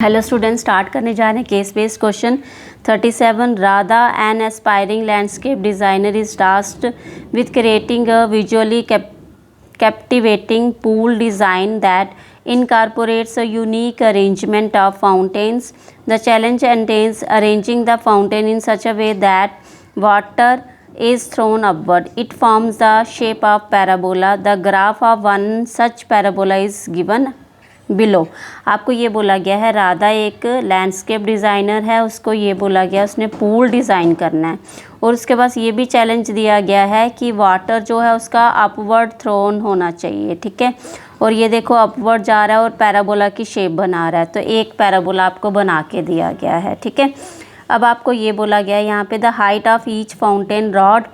Hello student, start करने जा रहे हैं case based question 37। Radha an aspiring landscape designer is tasked with creating a visually captivating pool design that incorporates a unique arrangement of fountains. The challenge entails arranging the fountain in such a way that water is thrown upward. It forms the shape of parabola. The graph of one such parabola is given below. आपको ये बोला गया है राधा एक landscape designer है, उसको ये बोला गया उसने पूल डिज़ाइन करना है और उसके पास ये भी चैलेंज दिया गया है कि वाटर जो है उसका अपवर्ड थ्रोन होना चाहिए। ठीक है, और ये देखो अपवर्ड जा रहा है और पैराबोला की शेप बना रहा है, तो एक पैराबोला आपको बना के दिया गया है। ठीक है, अब आपको ये बोला गया है यहाँ पे the height of each fountain rod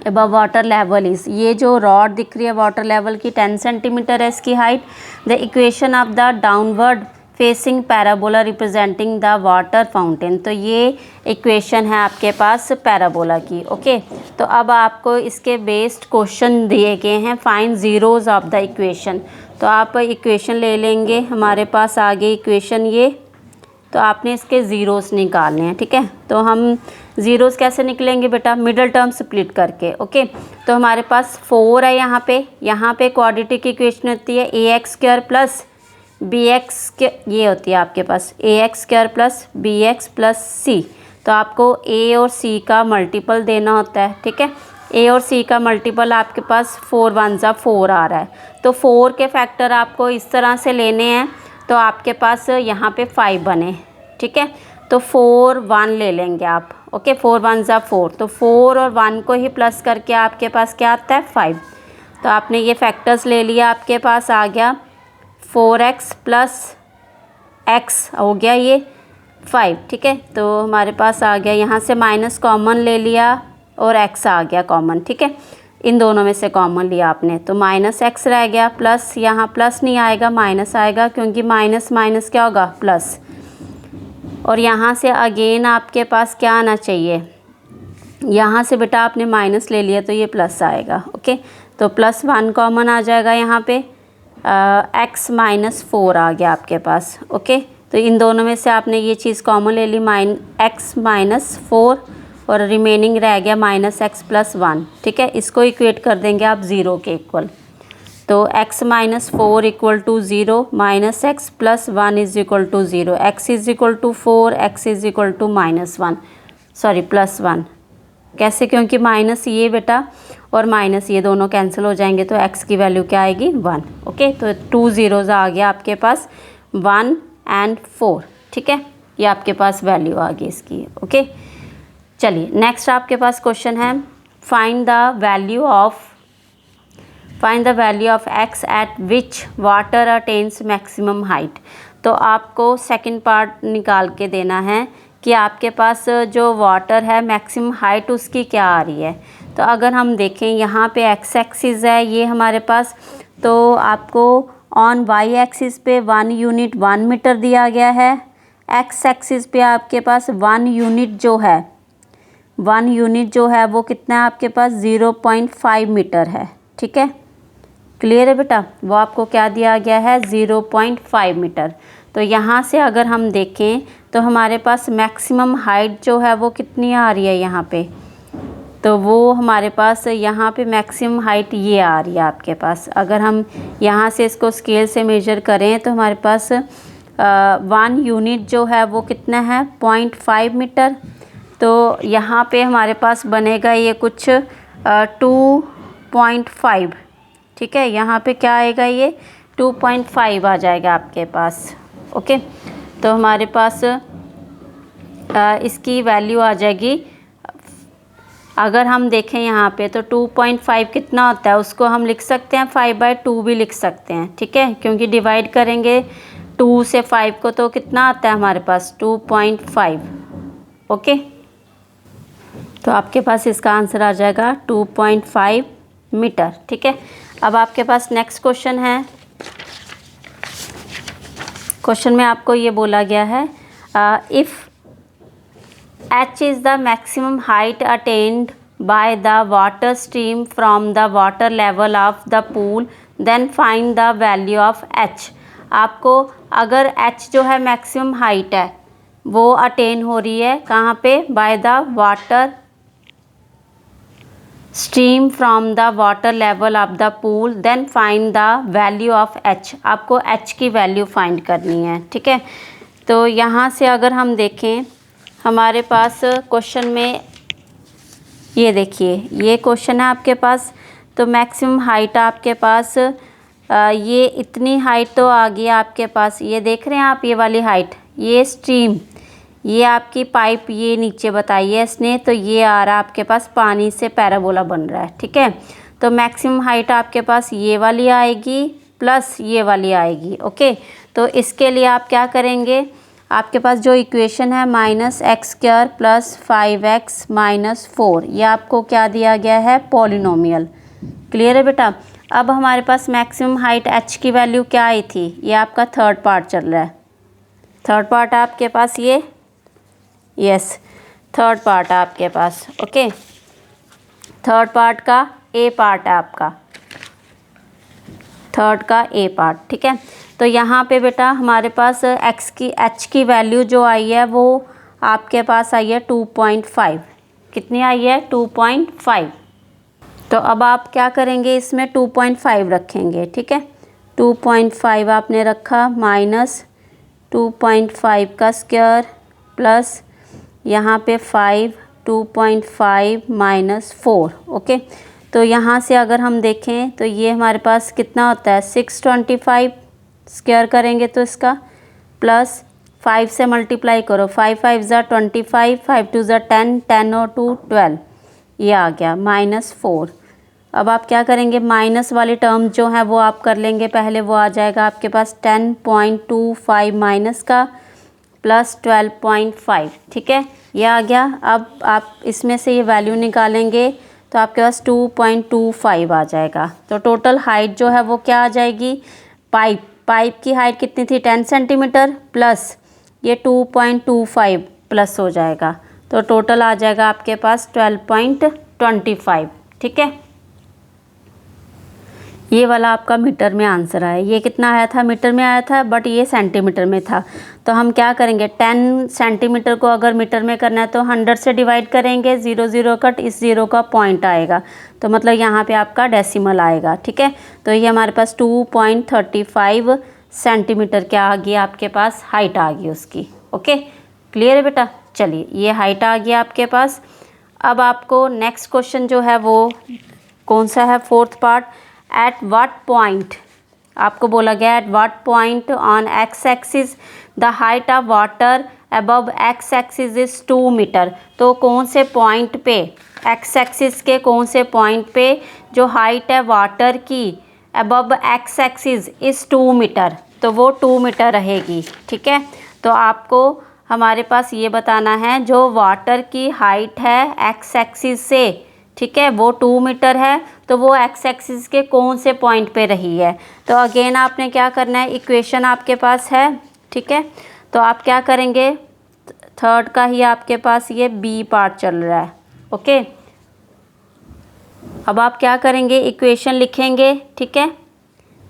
above water level is, ये जो रॉड दिख रही है वाटर लेवल की 10 सेंटीमीटर है इसकी height. The equation of the downward facing parabola representing the water fountain, तो ये इक्वेशन है आपके पास पैराबोला की। ओके, तो अब आपको इसके बेस्ड क्वेश्चन दिए गए हैं, find zeros of the equation. तो आप इक्वेशन ले लेंगे, हमारे पास आगे इक्वेशन ये, तो आपने इसके ज़ीरोज़ निकालने हैं। ठीक है, तो हम ज़ीरोज़ कैसे निकलेंगे बेटा, मिडल टर्म स्प्लिट करके। ओके, तो हमारे पास 4 है यहाँ पे क्वाड्रेटिक इक्वेशन होती है A X square plus B X, ये होती है आपके पास A X square plus B X plus C. तो आपको ए और सी का मल्टीपल देना होता है। ठीक है, ए और सी का मल्टीपल आपके पास 4 1 जा 4 आ रहा है, तो 4 के फैक्टर आपको इस तरह से लेने हैं, तो आपके पास यहाँ पे 5 बने। ठीक है, तो 4 1 ले लेंगे आप। ओके, 4 1 जा 4, तो 4 और 1 को ही प्लस करके आपके पास क्या आता है 5। तो आपने ये फैक्टर्स ले लिया, आपके पास आ गया 4x प्लस एक्स हो गया ये 5। ठीक है, तो हमारे पास आ गया, यहाँ से माइनस कॉमन ले लिया और x आ गया कॉमन। ठीक है, इन दोनों में से कॉमन लिया आपने, तो माइनस एक्स रह गया, प्लस यहाँ प्लस नहीं आएगा माइनस आएगा, क्योंकि माइनस माइनस क्या होगा प्लस, और यहाँ से अगेन आपके पास क्या आना चाहिए, यहाँ से बेटा आपने माइनस ले लिया तो ये प्लस आएगा। ओके, तो प्लस 1 कॉमन आ जाएगा यहाँ पे, x माइनस 4 आ गया आपके पास। ओके, तो इन दोनों में से आपने ये चीज़ कॉमन ले ली, x माइनस 4, और रिमेनिंग रह गया माइनस एक्स प्लस 1। ठीक है, इसको इक्वेट कर देंगे आप 0 के इक्वल, तो x minus 4 equal to 0, minus x plus 1 is equal to 0, x is equal to 4, x is equal to minus 1, sorry plus 1। कैसे, क्योंकि माइनस ये बेटा और माइनस ये दोनों कैंसिल हो जाएंगे, तो x की वैल्यू क्या आएगी 1। ओके, तो 2 ज़ीरोज़ आ गया आपके पास 1 एंड 4। ठीक है, ये आपके पास वैल्यू आ गई इसकी। ओके, चलिए नेक्स्ट आपके पास क्वेश्चन है, find the value of x eight which water attains maximum height. तो आपको सेकंड पार्ट निकाल के देना है कि आपके पास जो वाटर है मैक्सिमम हाइट उसकी क्या आ रही है। तो अगर हम देखें यहाँ पे x एक्सिस है ये हमारे पास, तो आपको ऑन y एक्सिस पे 1 यूनिट 1 मीटर दिया गया है, x एक्सिस पे आपके पास 1 यूनिट जो है वो कितना है आपके पास 0.5 मीटर है। ठीक है, क्लियर है बेटा, वो आपको क्या दिया गया है 0.5 मीटर। तो यहाँ से अगर हम देखें तो हमारे पास मैक्सिमम हाइट जो है वो कितनी आ रही है यहाँ पे, तो वो हमारे पास यहाँ पे मैक्सिमम हाइट ये आ रही है आपके पास। अगर हम यहाँ से इसको स्केल से मेजर करें तो हमारे पास 1 यूनिट जो है वो कितना है 0.5 मीटर, तो यहाँ पे हमारे पास बनेगा ये कुछ 2.5। ठीक है, यहाँ पे क्या आएगा ये 2.5 आ जाएगा आपके पास। ओके, तो हमारे पास इसकी वैल्यू आ जाएगी, अगर हम देखें यहाँ पे तो 2.5 कितना होता है, उसको हम लिख सकते हैं 5/2 भी लिख सकते हैं। ठीक है, क्योंकि डिवाइड करेंगे 2 से 5 को तो कितना आता है हमारे पास 2.5। ओके, तो आपके पास इसका आंसर आ जाएगा 2.5 मीटर। ठीक है, अब आपके पास नेक्स्ट क्वेश्चन है। क्वेश्चन में आपको ये बोला गया है if h is the maximum height attend by the water stream from the water level of the pool, then find the value of h। आपको अगर h जो है मैक्सिमम हाइट है वो अटेन हो रही है कहाँ पे, by the water stream from the water level of the pool, then find the value of h। आपको h की वैल्यू फाइंड करनी है, ठीक है। तो यहाँ से अगर हम देखें हमारे पास क्वेश्चन में ये देखिए ये क्वेश्चन है आपके पास, तो मैक्सिमम हाइट आपके पास ये इतनी हाइट तो आ गई आपके पास, ये देख रहे हैं आप ये वाली हाइट, ये स्ट्रीम, ये आपकी पाइप ये नीचे बताई है इसने, तो ये आ रहा है आपके पास पानी से पैराबोला बन रहा है, ठीक है। तो मैक्सिमम हाइट आपके पास ये वाली आएगी प्लस ये वाली आएगी, ओके। तो इसके लिए आप क्या करेंगे, आपके पास जो इक्वेशन है -x² + 5x - 4, ये आपको क्या दिया गया है, पॉलिनोमियल। क्लियर है बेटा। अब हमारे पास मैक्सिमम हाइट h की वैल्यू क्या आई थी, ये आपका थर्ड पार्ट चल रहा है, थर्ड पार्ट आपके पास ये, यस थर्ड पार्ट आपके पास, ओके। थर्ड पार्ट का ए पार्ट है आपका, थर्ड का ए पार्ट, ठीक है। तो यहाँ पे बेटा हमारे पास h की वैल्यू जो आई है वो आपके पास आई है 2.5। कितनी आई है, 2.5। तो अब आप क्या करेंगे, इसमें 2.5 रखेंगे, ठीक है। 2.5 आपने रखा, -2.5 का स्क्वायर प्लस यहाँ पे 5, 2.5 - 4, ओके। तो यहाँ से अगर हम देखें तो ये हमारे पास कितना होता है, 625 स्क्वायर करेंगे तो इसका प्लस 5 से मल्टीप्लाई करो, 5 5 ज़ा 25, 5 2 ज़ा 10, 10 और 2 12, ये आ गया -4। अब आप क्या करेंगे, माइनस वाली टर्म जो है वो आप कर लेंगे पहले, वो आ जाएगा आपके पास 10.25 माइनस का प्लस 12.5, ठीक है, ये आ गया। अब आप इसमें से ये वैल्यू निकालेंगे तो आपके पास 2.25 आ जाएगा। तो टोटल हाइट जो है वो क्या आ जाएगी, पाइप की हाइट कितनी थी, 10 सेंटीमीटर प्लस ये 2.25 प्लस हो जाएगा, तो टोटल आ जाएगा आपके पास 12.25, ठीक है। ये वाला आपका मीटर में आंसर आया, ये कितना आया था, मीटर में आया था, बट ये सेंटीमीटर में था। तो हम क्या करेंगे, 10 सेंटीमीटर को अगर मीटर में करना है तो 100 से डिवाइड करेंगे, 0 0 कट, इस 0 का पॉइंट आएगा, तो मतलब यहाँ पे आपका डेसिमल आएगा, ठीक है। तो ये हमारे पास 2.35 सेंटीमीटर क्या आ गई आपके पास, हाइट आ गई उसकी, ओके। क्लियर है बेटा। चलिए ये हाइट आ गया आपके पास। अब आपको नेक्स्ट क्वेश्चन जो है वो कौन सा है, fourth part, at what point, आपको बोला गया at what point on x axis the height of water above x axis is 2 metre. तो कौन से पॉइंट पे, एक्स एक्सिस के कौन से पॉइंट पे जो हाइट है वाटर की above x axis is 2 metre, तो वो 2 मीटर रहेगी, ठीक है। तो आपको हमारे पास ये बताना है जो वाटर की हाइट है एक्स एक्सिस से, ठीक है, वो 2 मीटर है, तो वो एक्स एक्सिस के कौन से पॉइंट पे रही है। तो अगेन आपने क्या करना है, इक्वेशन आपके पास है, ठीक है। तो आप क्या करेंगे, थर्ड का ही आपके पास ये बी पार्ट चल रहा है, ओके। अब आप क्या करेंगे, इक्वेशन लिखेंगे, ठीक है।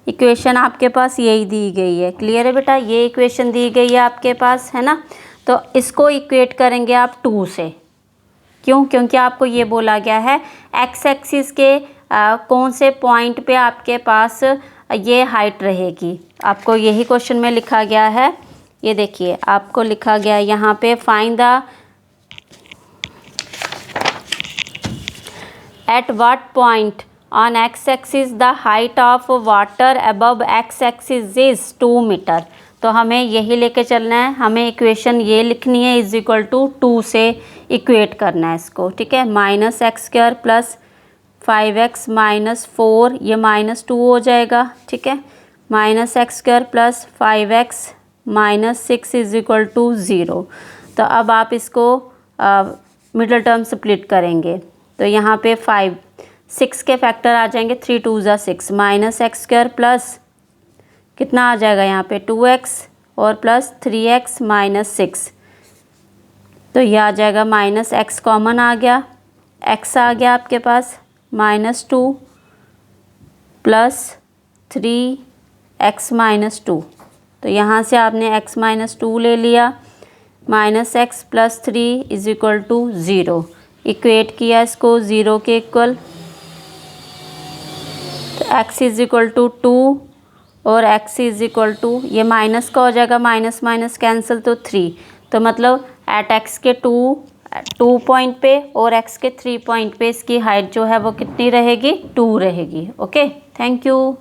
इक्वेशन आपके पास यही दी गई है, क्लियर है बेटा, ये इक्वेशन दी गई है आपके पास, है ना। तो इसको इक्वेट करेंगे आप 2 से, क्यों, क्योंकि आपको ये बोला गया है एक्स एक्सिस के कौन से पॉइंट पे आपके पास ये हाइट रहेगी, आपको यही क्वेश्चन में लिखा गया है। ये देखिए आपको लिखा गया है यहाँ पे, find the at what point on x axis the height of water above x axis is 2 metre. तो हमें यही लेके चलना है, हमें इक्वेशन ये लिखनी है, इज इक्वल टू 2 से इक्वेट करना है इसको, ठीक है। -x² प्लस 5x - 4, ये -2 हो जाएगा, ठीक है। -x² plus 5x - 6 is equal to 0। तो अब आप इसको मिडल टर्म स्प्लिट करेंगे, तो यहाँ पे 6 के फैक्टर आ जाएंगे, 3 2 ज़ा 6, -x² प्लस कितना आ जाएगा यहाँ पे 2x और प्लस 3x - 6, तो ये आ जाएगा -x कॉमन आ गया, x आ गया आपके पास -2 प्लस 3x - 2, तो यहाँ से आपने x माइनस 2 ले लिया, minus x plus 3 is equal to 0, equate किया इसको 0 के इक्वल, तो x इज इक्वल टू 2 और x इज इक्वल टू, ये माइनस का हो जाएगा, माइनस माइनस कैंसिल तो 3, तो मतलब एट x के 2 पॉइंट पे और x के 3 पॉइंट पे इसकी हाइट जो है वो कितनी रहेगी, 2 रहेगी। Okay, thank you.